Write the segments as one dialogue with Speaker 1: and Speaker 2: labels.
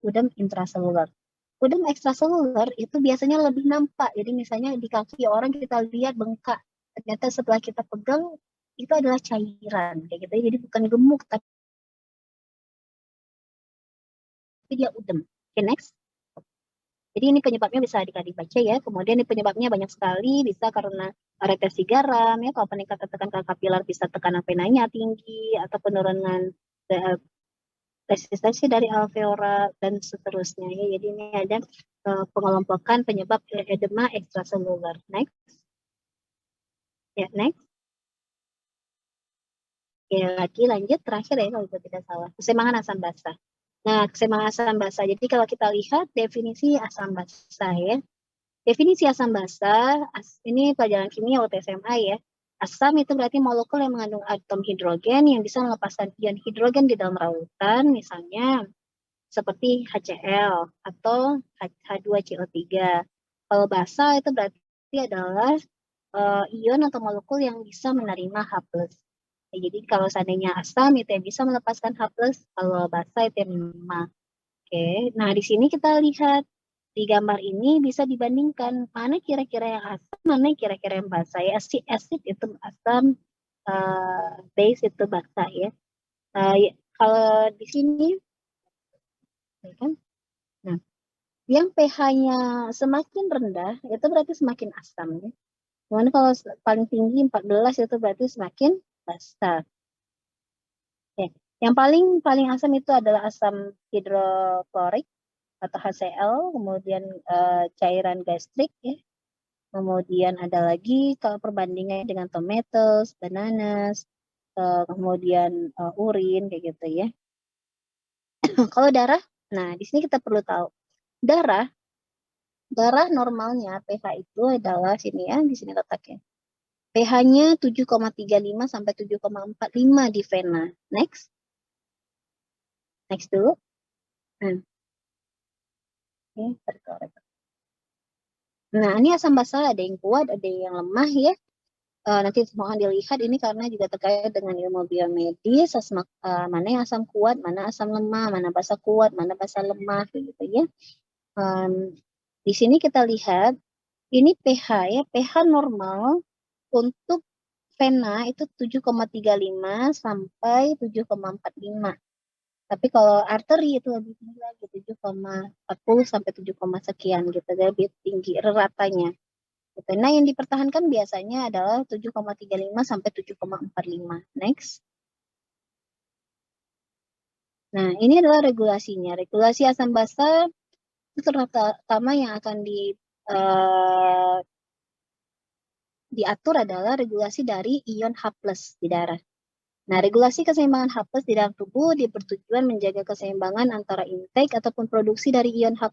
Speaker 1: udem intraseluler. Udem ekstraseluler itu biasanya lebih nampak. Jadi misalnya di kaki orang kita lihat bengkak, ternyata setelah kita pegang itu adalah cairan kayak gitu. Jadi bukan gemuk tapi dia udem. Oke, next. Jadi ini penyebabnya bisa dibaca ya. Kemudian ini penyebabnya banyak sekali, bisa karena retensi garam ya, kalau peningkatan tekanan kapiler bisa tekanan venanya tinggi atau penurunan eh, resistensi dari alveola dan seterusnya ya. Jadi ini ada pengelompokan penyebab edema ekstraseluler. Next. Ya, next. Ya, lagi lanjut terakhir ya kalau tidak salah. Keseimbangan asam basa. Nah, keseimbangan asam basa. Jadi kalau kita lihat definisi asam basa ya. Definisi asam basa, ini pelajaran kimia UTSMA ya. Asam itu berarti molekul yang mengandung atom hidrogen yang bisa melepaskan ion hidrogen di dalam lautan, misalnya seperti HCl atau H2CO3. Kalau basa itu berarti adalah ion atau molekul yang bisa menerima H+. Ya, jadi kalau seandainya asam itu yang bisa melepaskan H+, kalau basa itu yang menerima. Oke, nah di sini kita lihat di gambar ini bisa dibandingkan mana kira-kira yang asam, mana kira-kira yang basa ya. Acid itu asam, base itu basa ya. Kalau di sini, ya kan? Nah, yang pH-nya semakin rendah itu berarti semakin asam ya. Kemudian kalau paling tinggi 14 itu berarti semakin basa. Oke. Yang paling asam itu adalah asam hidroklorik atau HCl, kemudian cairan gastrik ya. Kemudian ada lagi kalau perbandingannya dengan tomatoes, bananas, kemudian urin kayak gitu ya. Kalau darah, nah di sini kita perlu tahu darah normalnya pH itu adalah sini ya, di sini letaknya. pH-nya 7,35 sampai 7,45 di vena. Next. Next dulu. Nah, ini asam basa ada yang kuat, ada yang lemah ya. Nanti mohon dilihat ini karena juga terkait dengan ilmu biomedis, mana yang asam kuat, mana asam lemah, mana basa kuat, mana basa lemah, gitu ya. Di sini kita lihat ini pH ya, pH normal untuk vena itu 7,35 sampai 7,45. Tapi kalau arteri itu lebih tinggi lagi 7,40 sampai 7, sekian gitu, lebih tinggi ratanya. Gitu. Nah, yang dipertahankan biasanya adalah 7,35 sampai 7,45. Next. Nah, ini adalah regulasinya. Regulasi asam basa itu terutama yang akan diatur adalah regulasi dari ion H+ di darah. Nah, regulasi keseimbangan H+ di dalam tubuh bertujuan menjaga keseimbangan antara intake ataupun produksi dari ion H+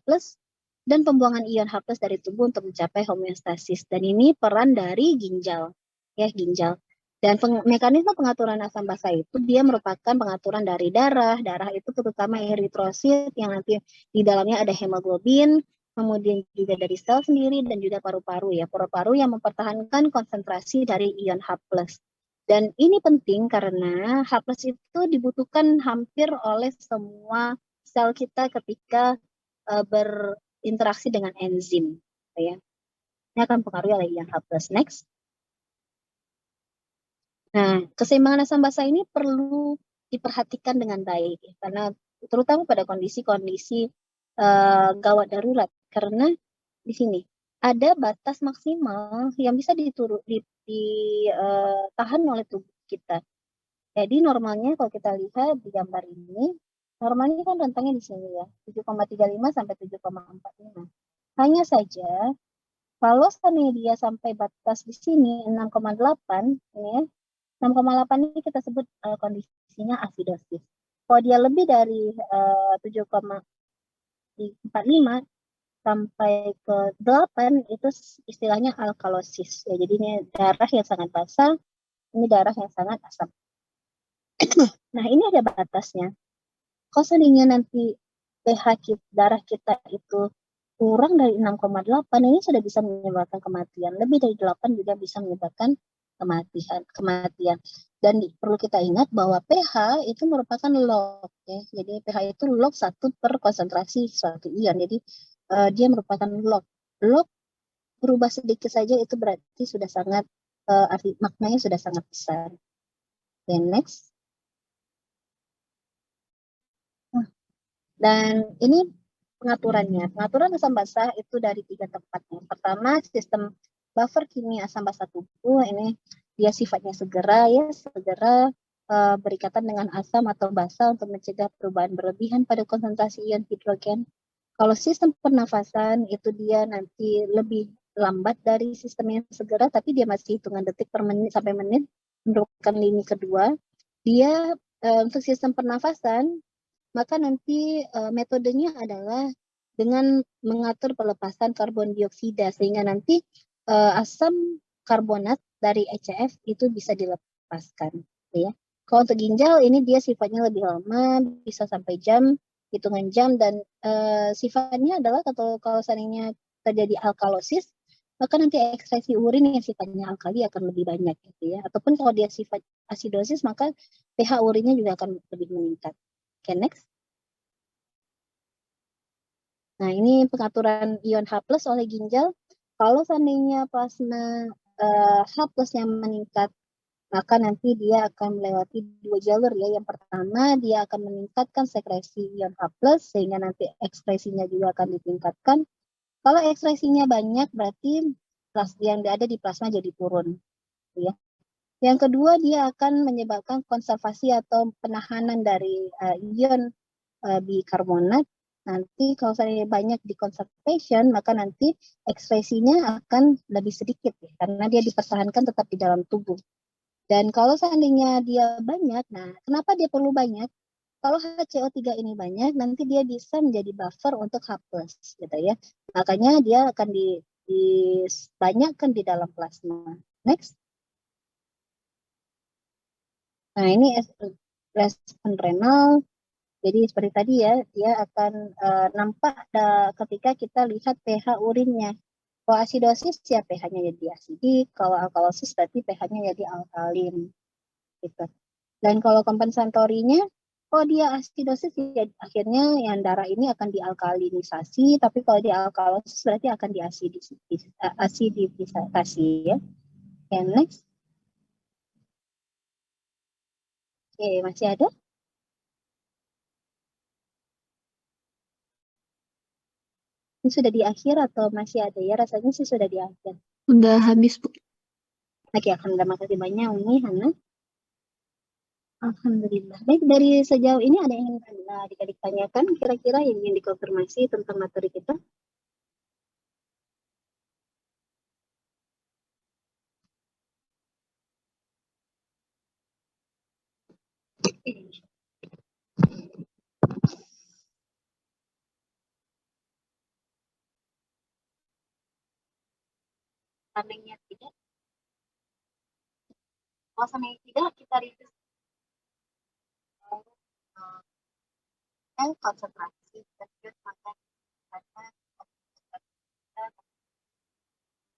Speaker 1: dan pembuangan ion H+ dari tubuh untuk mencapai homeostasis. Dan ini peran dari ginjal. Ya, ginjal. Dan mekanisme pengaturan asam basa itu dia merupakan pengaturan dari darah. Darah itu terutama eritrosit yang nanti di dalamnya ada hemoglobin, kemudian juga dari sel sendiri dan juga paru-paru ya. Paru-paru yang mempertahankan konsentrasi dari ion H+. Dan ini penting karena H+ itu dibutuhkan hampir oleh semua sel kita ketika berinteraksi dengan enzim. Ya. Ini akan mempengaruhi oleh ion H+. Next. Nah, keseimbangan asam basa ini perlu diperhatikan dengan baik karena terutama pada kondisi-kondisi gawat darurat, karena di sini ada batas maksimal yang bisa ditahan oleh tubuh kita. Jadi normalnya kalau kita lihat di gambar ini, normalnya kan rentangnya di sini ya, 7,35 sampai 7,45. Hanya saja kalau seandainya dia sampai batas di sini 6,8 ini ya, 6,8 ini kita sebut kondisinya asidosis. Kalau dia lebih dari 7,45 sampai ke 8 itu istilahnya alkalosis. Ya, jadi ini darah yang sangat basah, ini darah yang sangat asam. Nah, ini ada batasnya. Kalau seandainya nanti pH darah kita itu kurang dari 6,8, ini sudah bisa menyebabkan kematian. Lebih dari 8 juga bisa menyebabkan kematian. Dan perlu kita ingat bahwa pH itu merupakan log ya. Jadi pH itu log 1 per konsentrasi suatu ion. Jadi dia merupakan log. Log berubah sedikit saja itu berarti sudah sangat arti maknanya sudah sangat besar. Okay, next. Dan ini pengaturannya. Pengaturan asam basa itu dari 3 tempat. Yang pertama, sistem buffer kimia asam basa tubuh. Ini dia sifatnya segera ya, segera berikatan dengan asam atau basa untuk mencegah perubahan berlebihan pada konsentrasi ion hidrogen. Kalau sistem pernafasan itu dia nanti lebih lambat dari sistem yang segera, tapi dia masih hitungan detik per menit sampai menit. Merupakan lini kedua. Dia untuk sistem pernafasan maka nanti metodenya adalah dengan mengatur pelepasan karbon dioksida sehingga nanti asam karbonat dari HCF itu bisa dilepaskan, ya. Kalau untuk ginjal ini dia sifatnya lebih lama, bisa sampai hitungan jam dan sifatnya adalah kalau seandainya terjadi alkalosis, maka nanti ekstraksi urin yang sifatnya alkali akan lebih banyak, gitu ya. Ataupun kalau dia sifat asidosis, maka pH urinnya juga akan lebih meningkat. Okay, next. Nah, ini pengaturan ion H+ oleh ginjal. Kalau seandainya plasma H+ yang meningkat, maka nanti dia akan melewati 2 jalur ya. Yang pertama, dia akan meningkatkan sekresi ion H+, sehingga nanti ekspresinya juga akan ditingkatkan. Kalau ekspresinya banyak, berarti yang ada di plasma jadi turun. Ya. Yang kedua, dia akan menyebabkan konservasi atau penahanan dari ion bikarbonat. Nanti kalau saya banyak di conservation, maka nanti ekspresinya akan lebih sedikit ya, karena dia dipertahankan tetap di dalam tubuh. Dan kalau seandainya dia banyak, nah kenapa dia perlu banyak? Kalau HCO3 ini banyak, nanti dia bisa menjadi buffer untuk H+, gitu ya. Makanya dia akan dibanyakkan di dalam plasma. Next. Nah, ini respon renal. Jadi seperti tadi ya, dia akan nampak ketika kita lihat pH urinnya. Kalau asidosis ya pH-nya jadi asidik, kalau alkalosis berarti pH-nya jadi alkalin. Gitu. Dan kalau kompensatorinya, kalau dia asidosis ya akhirnya yang darah ini akan dialkalinisasi, tapi kalau dia alkalosis berarti akan diasidifikasi ya. Okay, next. Oke, masih ada? Ini sudah di akhir atau masih ada ya? Rasanya sih sudah di akhir.
Speaker 2: Udah habis, Bu.
Speaker 1: Oke, alhamdulillah, makasih banyak Umi, Hana. Alhamdulillah. Baik, dari sejauh ini ada yang ingin adik-adik tanyakan kira-kira yang ingin dikonfirmasi tentang materi kita? Seandainya tidak, kalau seandainya tidak, kita review konsentrasi terkait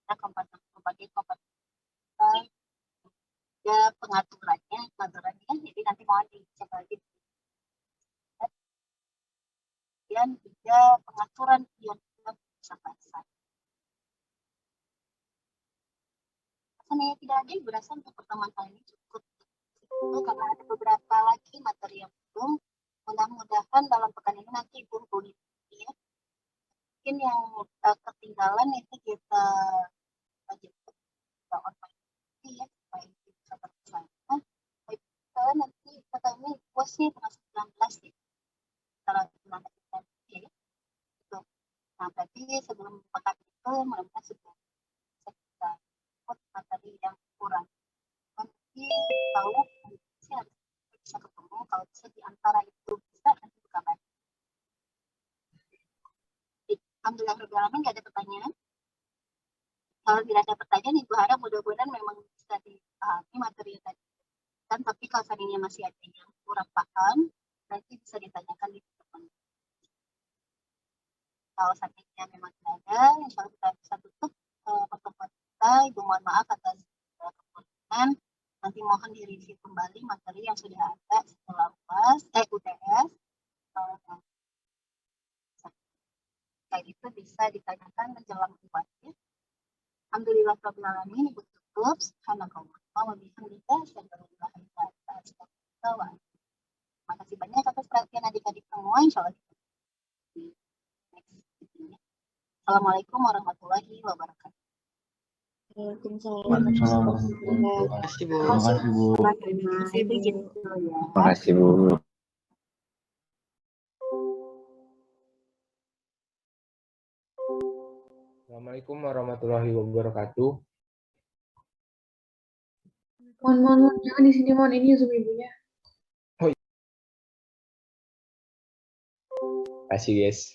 Speaker 1: maka kita berbagai kompetensi ya pengaturannya, jadi nanti mau dicek lagi. Kemudian juga pengaturan ion sampai sebenarnya tidak ada, berasa untuk pertemuan kali ini cukup karena ada beberapa lagi materi yang belum. Mudah-mudahan dalam pekan ini nanti Ibu hubungi ya. Mungkin yang ketinggalan itu kita jemput ke online ya supaya bisa bersama. Kita nanti katanya kuasnya tanggal 19 ya. Secara bulan ya. Gitu. Nah, berarti sebelum pekan itu mudah-mudahan sudah kita ikut materi yang kurang. Nanti tahu sih harus bisa ketemu, kalau bisa di antara itu bisa nanti kabar. Alhamdulillah nggak ada pertanyaan. Kalau tidak ada pertanyaan, Ibu harap mudah-mudahan memang bisa dipahami materi yang tadi. Dan tapi kalau seandainya masih ada yang kurang paham, nanti bisa ditanyakan di depan. Kalau seandainya memang tidak ada, insya Allah kita bisa tutup pertemuan kita. Ibu mohon maaf atas teman-teman nanti mohon direview kembali materi yang sudah ada setelah UTS. Kayak itu bisa ditanyakan menjelang UAS. Alhamdulillah rabbil alamin, Ibu tutup. Subhanakallah wa bihamdika asyhadu an la ilaha illa anta astaghfiruka wa atubu ilaik. Terima kasih banyak atas perhatian adik-adik semua. Insyaallah di next video. Assalamualaikum warahmatullahi wabarakatuh.
Speaker 2: Waalaikumsalam warahmatullahi wabarakatuh.
Speaker 3: Terima kasih, Bu.
Speaker 2: Terima kasih, Bu.
Speaker 4: Assalamualaikum warahmatullahi wabarakatuh.
Speaker 3: Mohon, jangan di sini, mohon, ini Zoom ibunya.
Speaker 4: Terima kasih, guys.